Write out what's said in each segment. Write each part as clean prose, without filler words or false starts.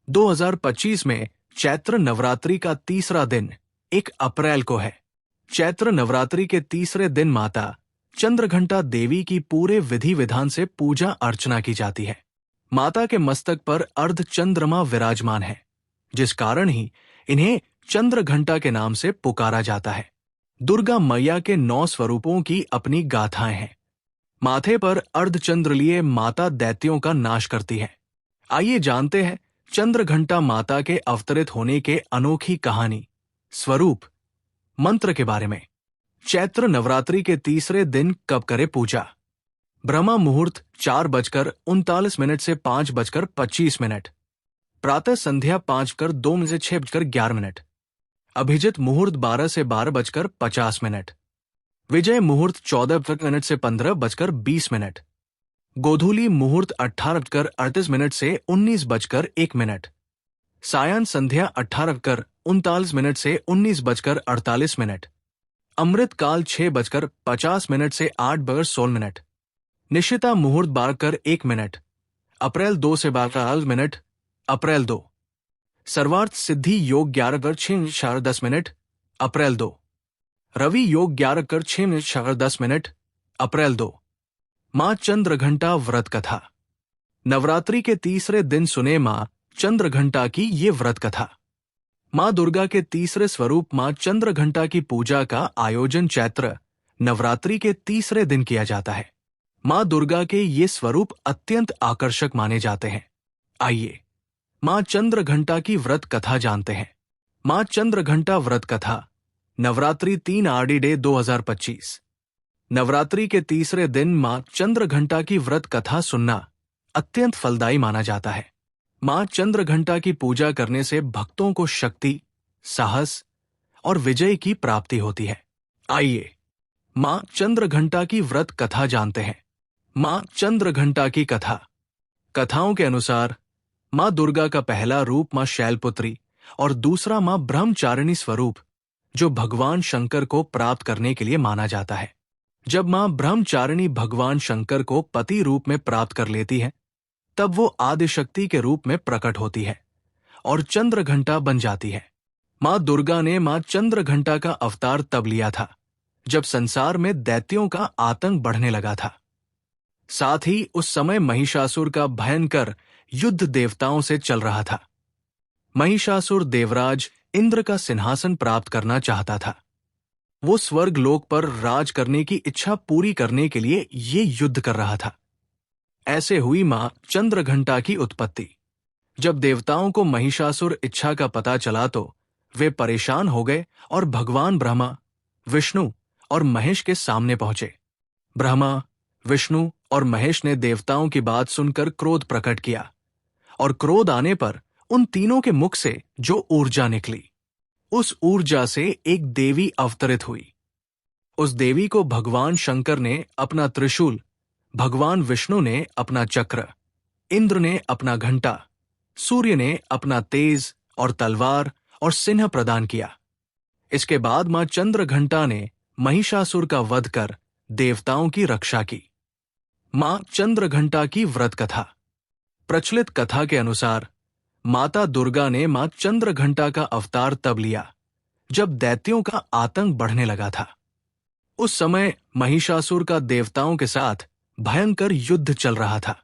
2025 में चैत्र नवरात्रि का तीसरा दिन 1 अप्रैल को है। चैत्र नवरात्रि के तीसरे दिन माता चंद्रघंटा देवी की पूरे विधि विधान से पूजा अर्चना की जाती है। माता के मस्तक पर अर्ध चंद्रमा विराजमान है, जिस कारण ही इन्हें चंद्रघंटा के नाम से पुकारा जाता है। दुर्गा मैया के 9 स्वरूपों की अपनी गाथाएं हैं। माथे पर अर्धचंद्र लिए माता दैत्यों का नाश करती है। आइए जानते हैं चंद्रघंटा माता के अवतरित होने के अनोखी कहानी, स्वरूप, मंत्र के बारे में। चैत्र नवरात्रि के तीसरे दिन कब करे पूजा? ब्रह्मा मुहूर्त 4:39 से 5:25, प्रातः संध्या 5:02 से 6:11, अभिजित मुहूर्त 12 से 12:50, विजय मुहूर्त 14 से 15:20, गोधूली मुहूर्त 18:38 से 19:01, सायं संध्या 18:39 से 19:48, अमृत काल 6:50 से 8:16, निशिता मुहूर्त 12:01, अप्रैल 2 से 12:10, अप्रैल 2, सर्वार्थ सिद्धि योग 11:06 अप्रैल 2, रवि योग 11:06 अप्रैल 2। मां चंद्रघंटा व्रत कथा। नवरात्रि के तीसरे दिन सुने मां चंद्रघंटा की ये व्रत कथा। मां दुर्गा के तीसरे स्वरूप मां चंद्रघंटा की पूजा का आयोजन चैत्र नवरात्रि के तीसरे दिन किया जाता है। मां दुर्गा के ये स्वरूप अत्यंत आकर्षक माने जाते हैं। आइए मां चंद्रघंटा की व्रत कथा जानते हैं। मां चंद्रघंटा व्रत कथा। नवरात्रि 3 आरडी 2025। नवरात्रि के तीसरे दिन मां चंद्रघंटा की व्रत कथा सुनना अत्यंत फलदायी माना जाता है। मां चंद्रघंटा की पूजा करने से भक्तों को शक्ति, साहस और विजय की प्राप्ति होती है। आइए मां चंद्रघंटा की व्रत कथा जानते हैं। मां चंद्रघंटा की कथा। कथाओं के अनुसार मां दुर्गा का पहला रूप मां शैलपुत्री और दूसरा मां ब्रह्मचारिणी स्वरूप, जो भगवान शंकर को प्राप्त करने के लिए माना जाता है। जब मां ब्रह्मचारिणी भगवान शंकर को पति रूप में प्राप्त कर लेती है, तब वो आदिशक्ति के रूप में प्रकट होती है और चंद्रघंटा बन जाती है। मां दुर्गा ने मां चंद्रघंटा का अवतार तब लिया था जब संसार में दैत्यों का आतंक बढ़ने लगा था। साथ ही उस समय महिषासुर का भयंकर युद्ध देवताओं से चल रहा था। महिषासुर देवराज इंद्र का सिंहासन प्राप्त करना चाहता था। वो स्वर्ग लोक पर राज करने की इच्छा पूरी करने के लिए ये युद्ध कर रहा था। ऐसे हुई मां चंद्रघंटा की उत्पत्ति। जब देवताओं को महिषासुर इच्छा का पता चला तो वे परेशान हो गए और भगवान ब्रह्मा, विष्णु और महेश के सामने पहुंचे। ब्रह्मा, विष्णु और महेश ने देवताओं की बात सुनकर क्रोध प्रकट किया और क्रोध आने पर उन तीनों के मुख से जो ऊर्जा निकली, उस ऊर्जा से एक देवी अवतरित हुई। उस देवी को भगवान शंकर ने अपना त्रिशूल, भगवान विष्णु ने अपना चक्र, इंद्र ने अपना घंटा, सूर्य ने अपना तेज और तलवार और सिंह प्रदान किया। इसके बाद मां चंद्रघंटा ने महिषासुर का वध कर देवताओं की रक्षा की। मां चंद्रघंटा की व्रत कथा। प्रचलित कथा के अनुसार माता दुर्गा ने मां चंद्रघंटा का अवतार तब लिया जब दैत्यों का आतंक बढ़ने लगा था। उस समय महिषासुर का देवताओं के साथ भयंकर युद्ध चल रहा था।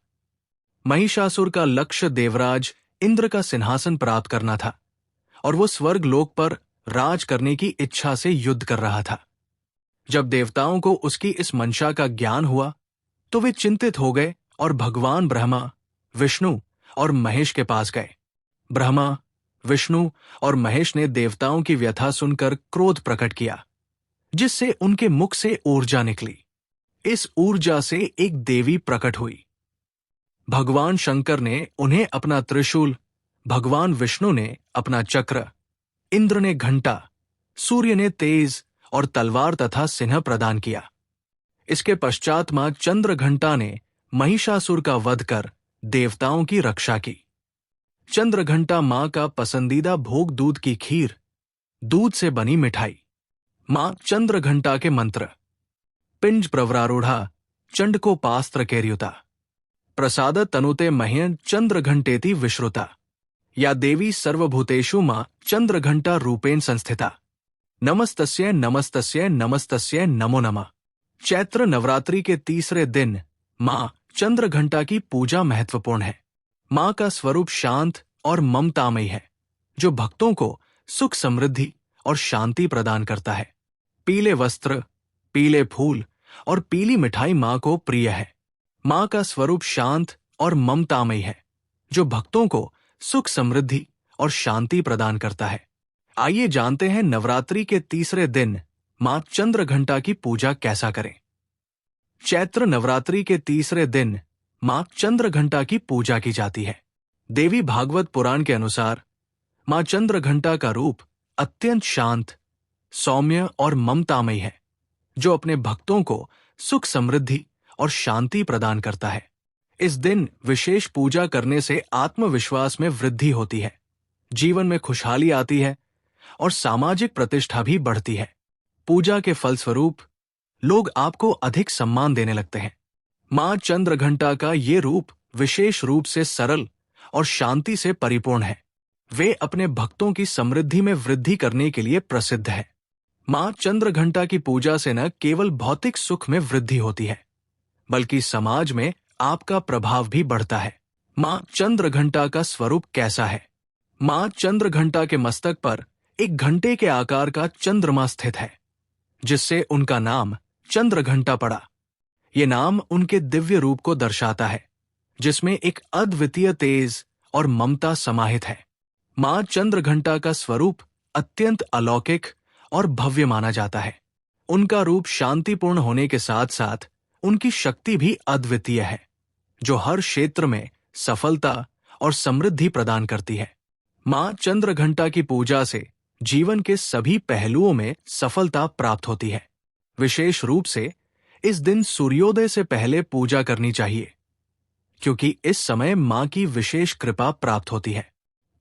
महिषासुर का लक्ष्य देवराज इंद्र का सिंहासन प्राप्त करना था और वो स्वर्ग लोक पर राज करने की इच्छा से युद्ध कर रहा था। जब देवताओं को उसकी इस मंशा का ज्ञान हुआ तो वे चिंतित हो गए और भगवान ब्रह्मा, विष्णु और महेश के पास गए। ब्रह्मा, विष्णु और महेश ने देवताओं की व्यथा सुनकर क्रोध प्रकट किया, जिससे उनके मुख से ऊर्जा निकली। इस ऊर्जा से एक देवी प्रकट हुई। भगवान शंकर ने उन्हें अपना त्रिशूल, भगवान विष्णु ने अपना चक्र, इंद्र ने घंटा, सूर्य ने तेज और तलवार तथा सिंह प्रदान किया। इसके पश्चात मां चंद्रघंटा ने महिषासुर का वध कर देवताओं की रक्षा की। चंद्रघंटा मां का पसंदीदा भोग दूध की खीर, दूध से बनी मिठाई। मां चंद्रघंटा के मंत्र। पिंज प्रवरारूढ़ा चंडकोपास्त्र कैर्युता, प्रसाद तनुते मह्यं चंद्रघंटेति विश्रुता। या देवी सर्वभूतेषु मां चंद्रघंटा रूपेण संस्थिता। नमस्तस्यै नमस्तस्यै नमस्तस्यै नमो नमः। चैत्र नवरात्रि के तीसरे दिन मां चंद्रघंटा की पूजा महत्वपूर्ण है। मां का स्वरूप शांत और ममतामयी है, जो भक्तों को सुख समृद्धि और शांति प्रदान करता है। पीले वस्त्र, पीले फूल और पीली मिठाई मां को प्रिय है। मां का स्वरूप शांत और ममतामयी है, जो भक्तों को सुख समृद्धि और शांति प्रदान करता है। आइए जानते हैं नवरात्रि के तीसरे दिन मां चंद्रघंटा की पूजा कैसा करें। चैत्र नवरात्रि के तीसरे दिन मां चंद्रघंटा की पूजा की जाती है। देवी भागवत पुराण के अनुसार मां चंद्रघंटा का रूप अत्यंत शांत, सौम्य और ममतामयी है, जो अपने भक्तों को सुख समृद्धि और शांति प्रदान करता है। इस दिन विशेष पूजा करने से आत्मविश्वास में वृद्धि होती है, जीवन में खुशहाली आती है और सामाजिक प्रतिष्ठा भी बढ़ती है। पूजा के फलस्वरूप लोग आपको अधिक सम्मान देने लगते हैं। मां चंद्रघंटा का ये रूप विशेष रूप से सरल और शांति से परिपूर्ण है। वे अपने भक्तों की समृद्धि में वृद्धि करने के लिए प्रसिद्ध है। मां चंद्रघंटा की पूजा से न केवल भौतिक सुख में वृद्धि होती है, बल्कि समाज में आपका प्रभाव भी बढ़ता है। मां चंद्रघंटा का स्वरूप कैसा है? मां चंद्रघंटा के मस्तक पर एक घंटे के आकार का चंद्रमा स्थित है, जिससे उनका नाम चंद्रघंटा पड़ा। ये नाम उनके दिव्य रूप को दर्शाता है, जिसमें एक अद्वितीय तेज और ममता समाहित है। मां चंद्रघंटा का स्वरूप अत्यंत अलौकिक और भव्य माना जाता है। उनका रूप शांतिपूर्ण होने के साथ साथ उनकी शक्ति भी अद्वितीय है, जो हर क्षेत्र में सफलता और समृद्धि प्रदान करती है। मां चंद्रघंटा की पूजा से जीवन के सभी पहलुओं में सफलता प्राप्त होती है। विशेष रूप से इस दिन सूर्योदय से पहले पूजा करनी चाहिए, क्योंकि इस समय मां की विशेष कृपा प्राप्त होती है।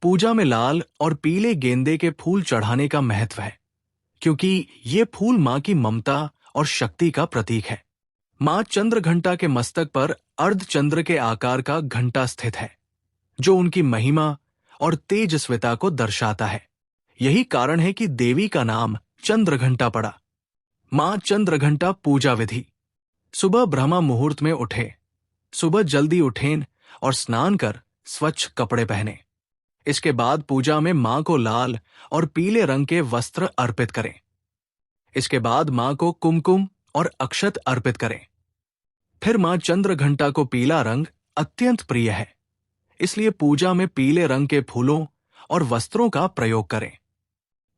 पूजा में लाल और पीले गेंदे के फूल चढ़ाने का महत्व है, क्योंकि ये फूल मां की ममता और शक्ति का प्रतीक है। मां चंद्रघंटा के मस्तक पर अर्धचंद्र के आकार का घंटा स्थित है, जो उनकी महिमा और तेजस्विता को दर्शाता है। यही कारण है कि देवी का नाम चंद्रघंटा पड़ा। मां चंद्रघंटा पूजा विधि: सुबह ब्रह्म मुहूर्त में उठे, सुबह जल्दी उठें और स्नान कर स्वच्छ कपड़े पहने। इसके बाद पूजा में मां को लाल और पीले रंग के वस्त्र अर्पित करें। इसके बाद मां को कुमकुम और अक्षत अर्पित करें। फिर मां चंद्रघंटा को पीला रंग अत्यंत प्रिय है, इसलिए पूजा में पीले रंग के फूलों और वस्त्रों का प्रयोग करें।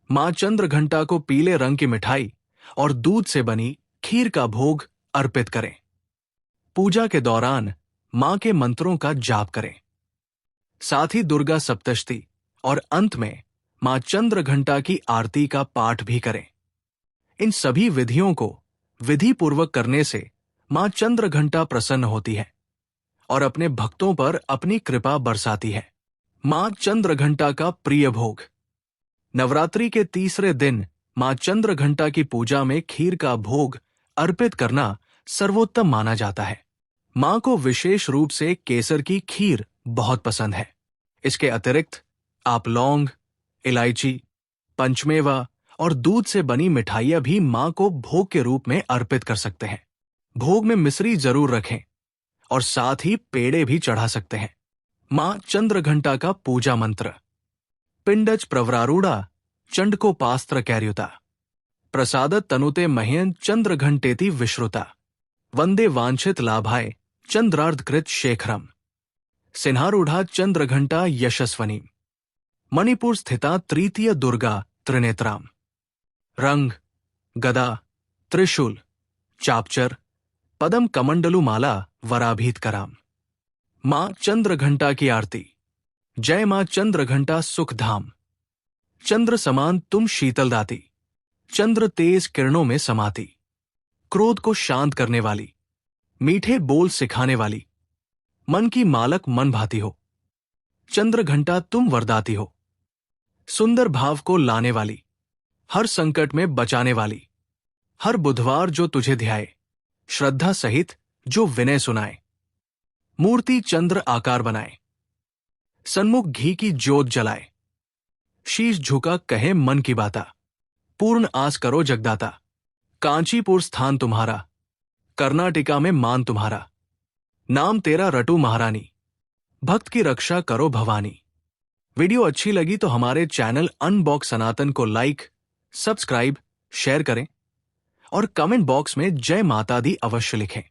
मां चंद्रघंटा को पीले रंग की मिठाई और दूध से बनी खीर का भोग अर्पित करें। पूजा के दौरान मां के मंत्रों का जाप करें। साथ ही दुर्गा सप्तशती और अंत में मां चंद्रघंटा की आरती का पाठ भी करें। इन सभी विधियों को विधि पूर्वक करने से मां चंद्रघंटा प्रसन्न होती है और अपने भक्तों पर अपनी कृपा बरसाती है। मां चंद्रघंटा का प्रिय भोग: नवरात्रि के तीसरे दिन मां चंद्रघंटा की पूजा में खीर का भोग अर्पित करना सर्वोत्तम माना जाता है। मां को विशेष रूप से केसर की खीर बहुत पसंद है। इसके अतिरिक्त आप लौंग, इलायची, पंचमेवा और दूध से बनी मिठाइयां भी मां को भोग के रूप में अर्पित कर सकते हैं। भोग में मिश्री जरूर रखें और साथ ही पेड़े भी चढ़ा सकते हैं। मां चंद्रघंटा का पूजा मंत्र: पिंडच प्रवरारूढ़ा चंडकोपास्त्र कैर्युता, प्रसादत तनुते मह्यं चंद्रघंटेति विश्रुता, वंदे वांछित लाभाय चंद्रार्धकृत शेखरम, सिन्हारूढ़ा चंद्रघंटा यशस्वनी, मणिपुर स्थिता तृतीय दुर्गा त्रिनेत्राम, रंग, गदा, त्रिशूल, चापचर, पदम कमंडलु माला वराभीतकराम। मां चंद्रघंटा की आरती: जय मां चंद्रघंटा सुखधाम, चंद्र समान तुम शीतलदाती, चंद्र तेज किरणों में समाती, क्रोध को शांत करने वाली, मीठे बोल सिखाने वाली, मन की मालक मन भाती हो, चंद्रघंटा तुम वरदाती हो, सुंदर भाव को लाने वाली, हर संकट में बचाने वाली, हर बुधवार जो तुझे ध्याए, श्रद्धा सहित जो विनय सुनाए, मूर्ति चंद्र आकार बनाए, सन्मुख घी की जोत जलाए, शीश झुका कहे मन की बाता, पूर्ण आस करो जगदाता, कांचीपुर स्थान तुम्हारा, कर्नाटिका में मान तुम्हारा, नाम तेरा रटू महारानी, भक्त की रक्षा करो भवानी। वीडियो अच्छी लगी तो हमारे चैनल अनबॉक्स सनातन को लाइक, सब्सक्राइब, शेयर करें और कमेंट बॉक्स में जय माता दी अवश्य लिखें।